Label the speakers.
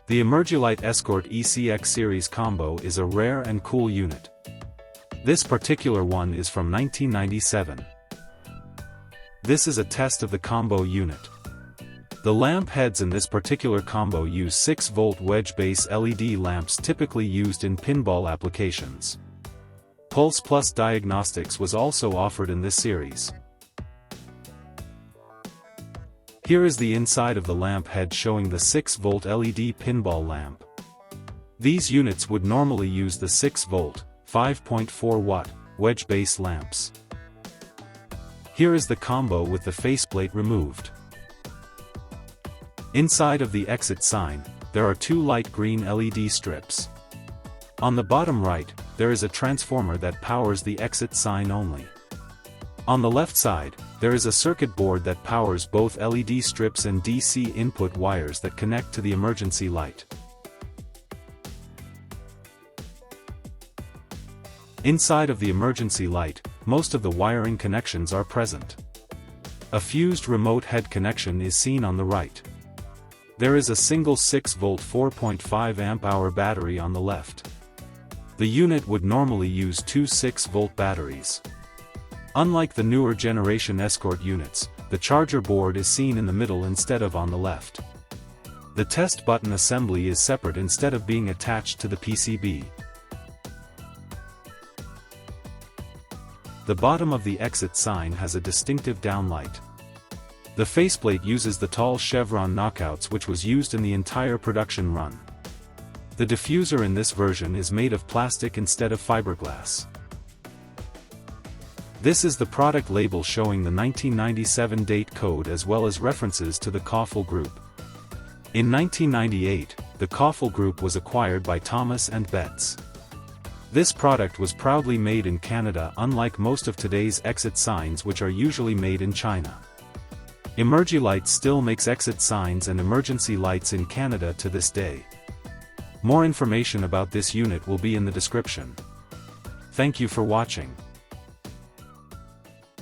Speaker 1: The Emergi-Lite Escort ECX Series combo is a rare and cool unit. This particular one is from 1997. This is a test of the combo unit. The lamp heads in this particular combo use 6-volt wedge-base LED lamps typically used in pinball applications. Pulse Plus Diagnostics was also offered in this series. Here is the inside of the lamp head showing the 6-volt LED pinball lamp. These units would normally use the 6-volt, 5.4-watt, wedge-base lamps. Here is the combo with the faceplate removed. Inside of the exit sign, there are two light green LED strips. On the bottom right, there is a transformer that powers the exit sign only. On the left side, there is a circuit board that powers both LED strips and DC input wires that connect to the emergency light. Inside of the emergency light, most of the wiring connections are present. A fused remote head connection is seen on the right. There is a single 6-volt 4.5 amp-hour battery on the left. The unit would normally use two 6-volt batteries. Unlike the newer generation Escort units, the charger board is seen in the middle instead of on the left. The test button assembly is separate instead of being attached to the PCB. The bottom of the exit sign has a distinctive downlight. The faceplate uses the tall chevron knockouts which was used in the entire production run. The diffuser in this version is made of plastic instead of fiberglass. This is the product label showing the 1997 date code as well as references to the Koffel Group. In 1998, the Koffel Group was acquired by Thomas & Betts. This product was proudly made in Canada, unlike most of today's exit signs which are usually made in China. Emergi-Lite still makes exit signs and emergency lights in Canada to this day. More information about this unit will be in the description. Thank you for watching.